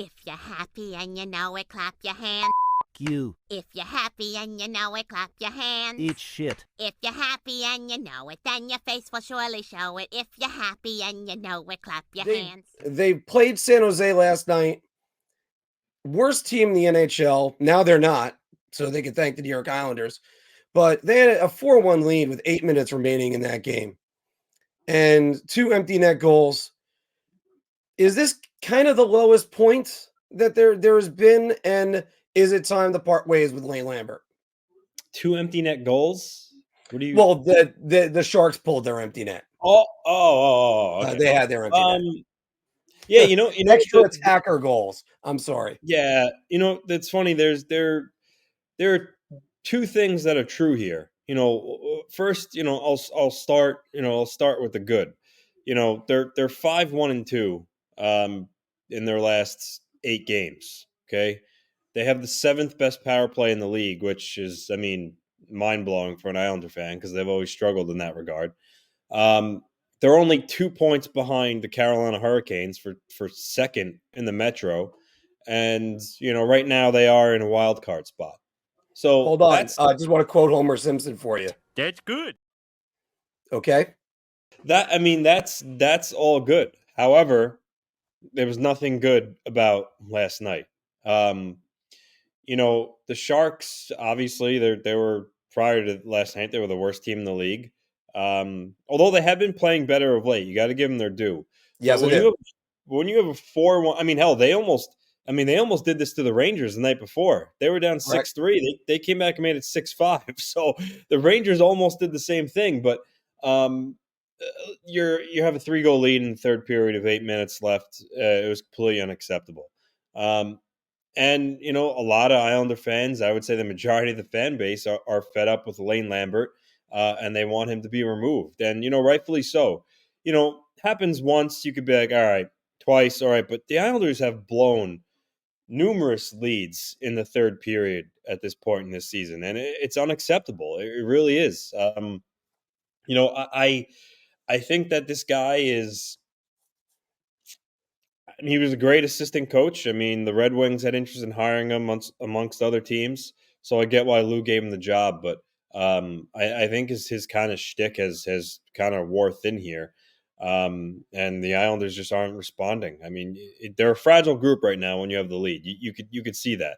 If you're happy and you know it, clap your hands. You. If you're happy and you know it, clap your hands. Eat shit. If you're happy and you know it, then your face will surely show it. If you're happy and you know it, clap your hands. They played San Jose last night. Worst team in the NHL. Now they're not, so they can thank the New York Islanders. But they had a 4-1 lead with 8 minutes remaining in that game. And 2 empty net goals. Is this kind of the lowest point that there has been? And is it time to part ways with Lane Lambert? 2 empty net goals? What do you? Well, the Sharks pulled their empty net. Okay. They had their empty net. Yeah, you know, extra attacker goals. I'm sorry. Yeah, that's funny. There are 2 things that are true here. First, I'll start with the good. They're 5-1-2 in their last 8 games. Okay, they have the 7th best power play in the league, which is, mind blowing for an Islander fan because they've always struggled in that regard. They're only 2 points behind the Carolina Hurricanes for second in the Metro, and right now they are in a wild card spot. So hold on, I just want to quote Homer Simpson for you. That's good. Okay. That's all good. However, there was nothing good about last night. The Sharks, obviously, they were, prior to last night, they were the worst team in the league. Although they have been playing better of late, you got to give them their due. Yes, when you have a 4-1, hell, they almost did this to the Rangers the night before. They were down 6-3. They came back and made it 6-5. So the Rangers almost did the same thing. But you have a 3-goal lead in the third period of 8 minutes left. It was completely unacceptable. And a lot of Islander fans, I would say the majority of the fan base, are fed up with Lane Lambert, and they want him to be removed. And rightfully so. Happens once, you could be like, all right, twice, all right. But the Islanders have blown numerous leads in the third period at this point in this season, and it's unacceptable. It really is. I think that this guy is. He was a great assistant coach. The Red Wings had interest in hiring him amongst other teams, so I get why Lou gave him the job. But I think his kind of shtick has kind of wore thin here. And the Islanders just aren't responding. They're a fragile group right now when you have the lead. You could see that.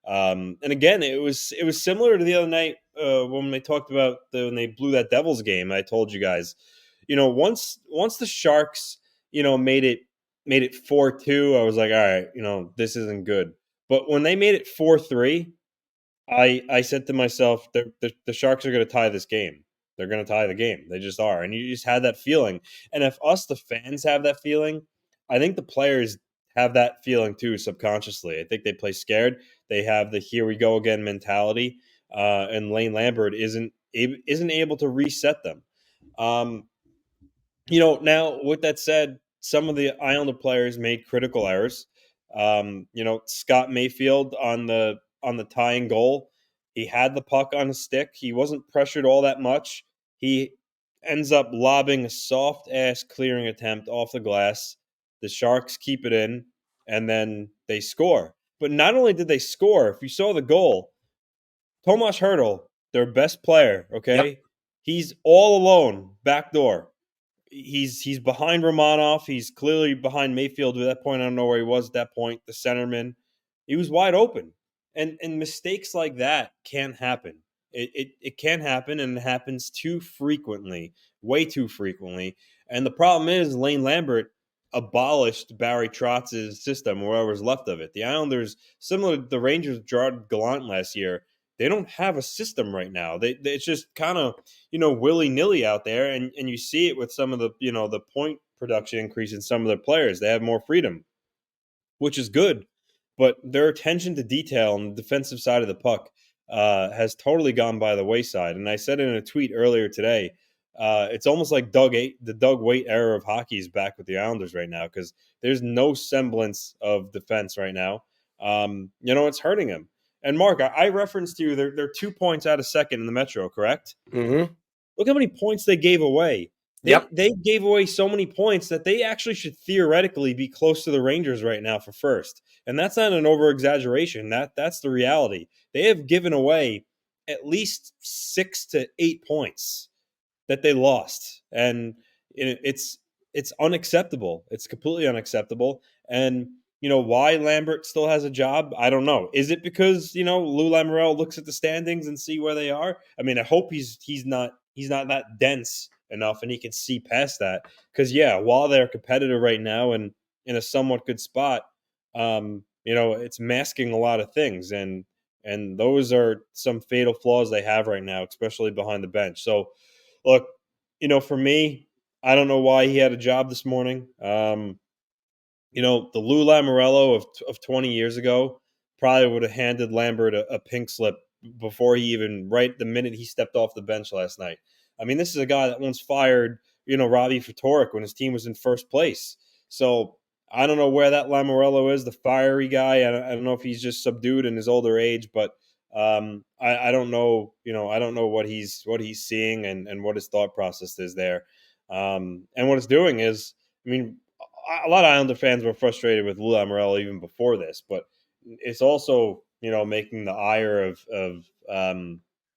And again, it was similar to the other night when they talked about when they blew that Devils game. I told you guys, once the Sharks, made it 4-2, I was like, all right, this isn't good. But when they made it 4-3, I said to myself, the Sharks are going to tie this game. They're going to tie the game. They just are. And you just had that feeling. And if us, the fans, have that feeling, I think the players have that feeling too, subconsciously. I think they play scared. They have the here we go again mentality. And Lane Lambert isn't able to reset them. Now, with that said, some of the Islander players made critical errors. Scott Mayfield on the tying goal, he had the puck on his stick. He wasn't pressured all that much. He ends up lobbing a soft-ass clearing attempt off the glass. The Sharks keep it in, and then they score. But not only did they score, if you saw the goal, Tomas Hertl, their best player, okay? Yep. He's all alone, back door. He's behind Romanov. He's clearly behind Mayfield at that point. I don't know where he was at that point. The centerman. He was wide open. And mistakes like that can't happen. It can happen, and it happens too frequently, way too frequently. And the problem is Lane Lambert abolished Barry Trotz's system, or whatever's left of it. The Islanders, similar to the Rangers, Gerard Gallant last year, they don't have a system right now. It's just kind of, willy-nilly out there, and you see it with some of the, the point production increase in some of their players. They have more freedom, which is good. But their attention to detail on the defensive side of the puck has totally gone by the wayside. And I said in a tweet earlier today, it's almost like the Doug Weight era of hockey is back with the Islanders right now, because there's no semblance of defense right now. It's hurting them. And Mark, I referenced to you, they're 2 points out of second in the Metro, correct? Mm-hmm. Look how many points they gave away They gave away so many points that they actually should theoretically be close to the Rangers right now for first. And that's not an over-exaggeration. That's the reality. They have given away at least 6 to 8 points that they lost. And it's unacceptable. It's completely unacceptable. And why Lambert still has a job, I don't know. Is it because Lou Lamoriello looks at the standings and see where they are? I mean, I hope he's not that dense enough and he can see past that. Because while they're competitive right now and in a somewhat good spot, it's masking a lot of things, and those are some fatal flaws they have right now, especially behind the bench. So, look, for me, I don't know why he had a job this morning. The Lou Lamoriello of 20 years ago probably would have handed Lambert a pink slip before he even, right the minute he stepped off the bench last night. I mean, this is a guy that once fired, Robbie Ftorek when his team was in first place. So I don't know where that Lamoriello is, the fiery guy. I don't know if he's just subdued in his older age, but I don't know. I don't know what he's seeing and what his thought process is there. And what it's doing is, I mean, a lot of Islander fans were frustrated with Lou Lamoriello even before this, but it's also making the ire of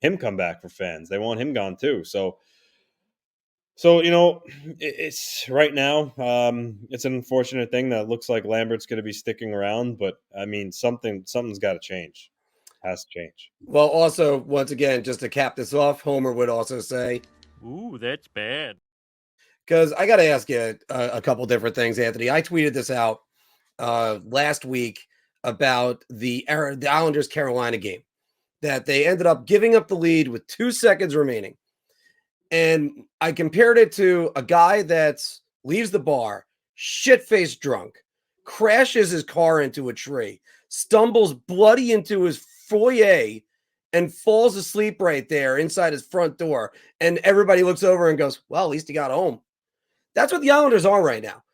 him come back for fans. They want him gone too. So it's right now. It's an unfortunate thing that looks like Lambert's going to be sticking around, but I mean something's got to change. Has to change. Well, also once again, just to cap this off, Homer would also say, "Ooh, that's bad." Because I got to ask you a couple different things, Anthony. I tweeted this out last week about the Islanders Carolina game, that they ended up giving up the lead with 2 seconds remaining. And I compared it to a guy that leaves the bar, shit-faced drunk, crashes his car into a tree, stumbles bloody into his foyer, and falls asleep right there inside his front door. And everybody looks over and goes, well, at least he got home. That's what the Islanders are right now.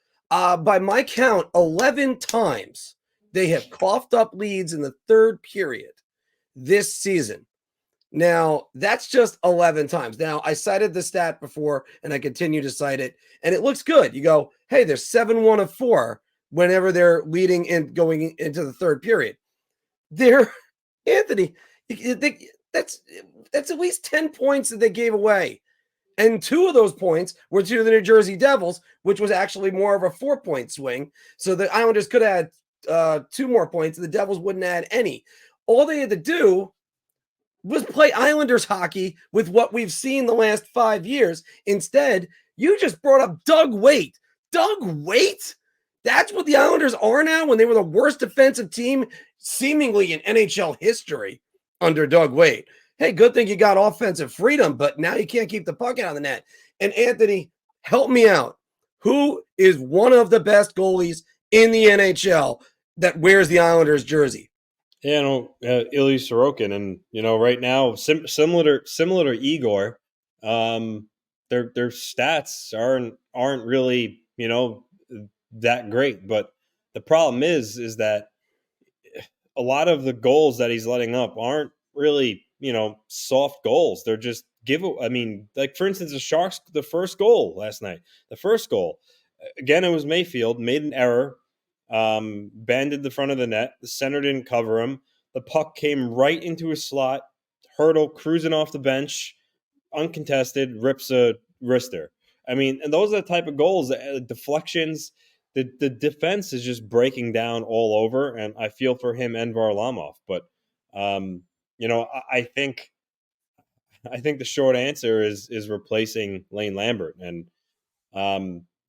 By my count, 11 times they have coughed up leads in the third period this season. Now, that's just 11 times. Now, I cited the stat before, and I continue to cite it, and it looks good. You go, hey, they're 7-1 of 4 whenever they're leading and going into the third period. They're, Anthony, that's at least 10 points that they gave away. And 2 of those points were to the New Jersey Devils, which was actually more of a 4-point swing. So the Islanders could have had 2 more points, and the Devils wouldn't add any. All they had to do was play Islanders hockey with what we've seen the last 5 years. Instead, you just brought up Doug Weight. Doug Weight? That's what the Islanders are now when they were the worst defensive team seemingly in NHL history under Doug Weight. Hey, good thing you got offensive freedom, but now you can't keep the puck out of the net. And Anthony, help me out. Who is one of the best goalies in the NHL that wears the Islanders jersey? Ilya Sorokin, and right now, similar to Igor, their stats aren't really that great. But the problem is that a lot of the goals that he's letting up aren't really soft goals. They're just like for instance, the Sharks, the first goal last night, again, it was Mayfield made an error. Banded the front of the net. The center didn't cover him. The puck came right into his slot. Hurdle cruising off the bench, uncontested, rips a wrister. I mean, and those are the type of goals, deflections. The defense is just breaking down all over, and I feel for him and Varlamov. But I think the short answer is replacing Lane Lambert, and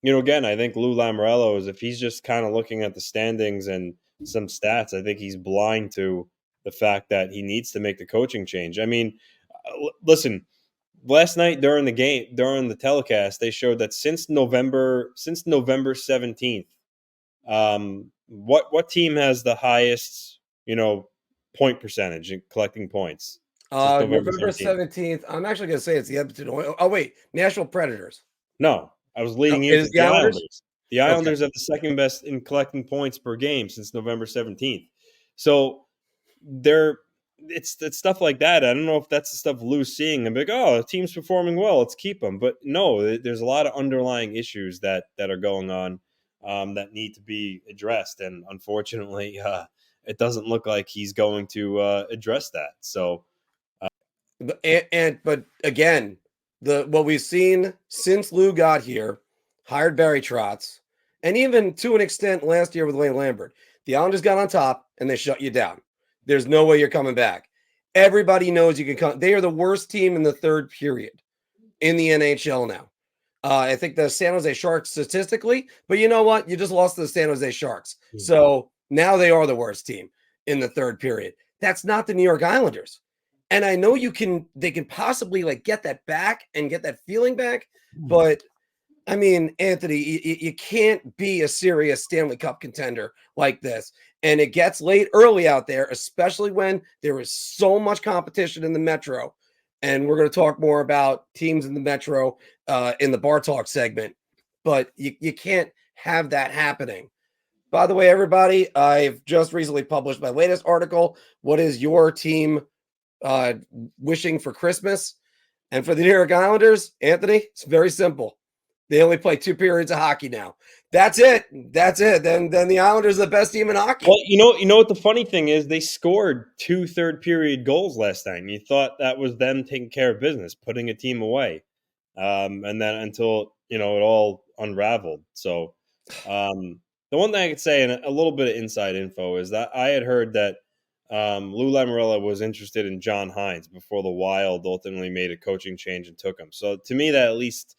again, I think Lou Lamoriello is, if he's just kind of looking at the standings and some stats, I think he's blind to the fact that he needs to make the coaching change. I mean, listen, last night during the telecast, they showed that since November 17th, what team has the highest, point percentage in collecting points? November 17th. I'm actually going to say it's the Edmonton Oilers. Oh, wait, Nashville Predators. No. I was leading you to the Islanders. The Islanders have the second best in collecting points per game since November 17th. So they're it's stuff like that. I don't know if that's the stuff Lou's seeing and be like, oh, the team's performing well, let's keep them. But no, there's a lot of underlying issues that are going on that need to be addressed. And unfortunately, it doesn't look like he's going to address that. So, but again, what we've seen since Lou got here, hired Barry Trotz, and even to an extent last year with Lane Lambert, the Islanders got on top and they shut you down. There's no way you're coming back. Everybody knows you can come. They are the worst team in the third period in the NHL now. I think the San Jose Sharks statistically, but you know what? You just lost to the San Jose Sharks. Mm-hmm. So now they are the worst team in the third period. That's not the New York Islanders. And I know they can possibly like get that back and get that feeling back. But I mean, Anthony, you can't be a serious Stanley Cup contender like this. And it gets late early out there, especially when there is so much competition in the Metro. And we're going to talk more about teams in the Metro in the Bar Talk segment. But you can't have that happening. By the way, everybody, I've just recently published my latest article. What is your team wishing for Christmas? And for the New York Islanders, Anthony, it's very simple. They only play 2 periods of hockey now. That's it. Then the Islanders are the best team in hockey. Well, you know what the funny thing is? They scored 2 third-period goals last night, and you thought that was them taking care of business, putting a team away. And then until, it all unraveled. So the one thing I could say, and a little bit of inside info, is that I had heard that Lou Lamoriello was interested in John Hines before the Wild ultimately made a coaching change and took him. So to me, that at least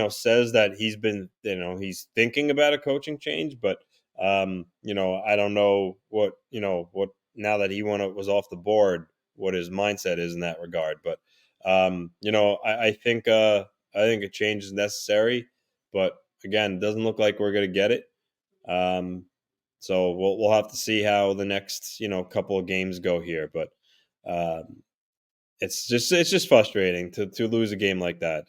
says that he's been, he's thinking about a coaching change, but, I don't know what now that he was off the board, what his mindset is in that regard. But, I think a change is necessary, but again, it doesn't look like we're going to get it. So we'll have to see how the next, couple of games go here, but, it's just frustrating to lose a game like that.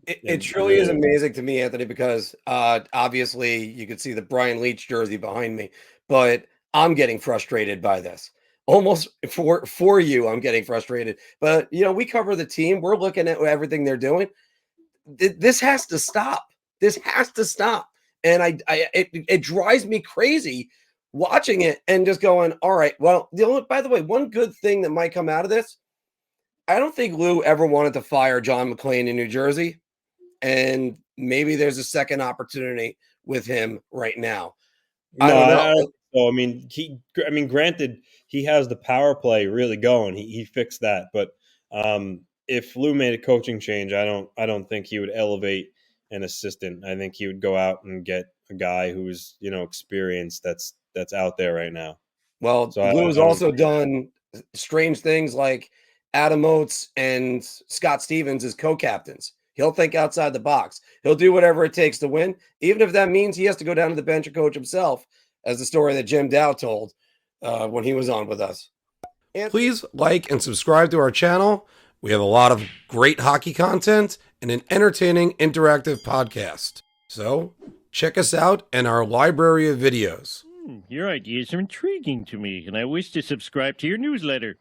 It truly is amazing to me, Anthony, because obviously you could see the Brian Leetch jersey behind me, but I'm getting frustrated by this. Almost for you, I'm getting frustrated. But we cover the team. We're looking at everything they're doing. This has to stop. This has to stop. And it drives me crazy watching it and just going, all right. Well, by the way, one good thing that might come out of this, I don't think Lou ever wanted to fire John McClain in New Jersey. And maybe there's a second opportunity with him right now. I don't know. Granted, he has the power play really going. He fixed that. But if Lou made a coaching change, I don't think he would elevate an assistant. I think he would go out and get a guy who's experienced that's out there right now. Well, so Lou has also done strange things like Adam Oates and Scott Stevens as co-captains. He'll think outside the box. He'll do whatever it takes to win, even if that means he has to go down to the bench and coach himself, as the story that Jim Dow told when he was on with us. And please like and subscribe to our channel. We have a lot of great hockey content and an entertaining interactive podcast. So check us out and our library of videos. Your ideas are intriguing to me, and I wish to subscribe to your newsletter.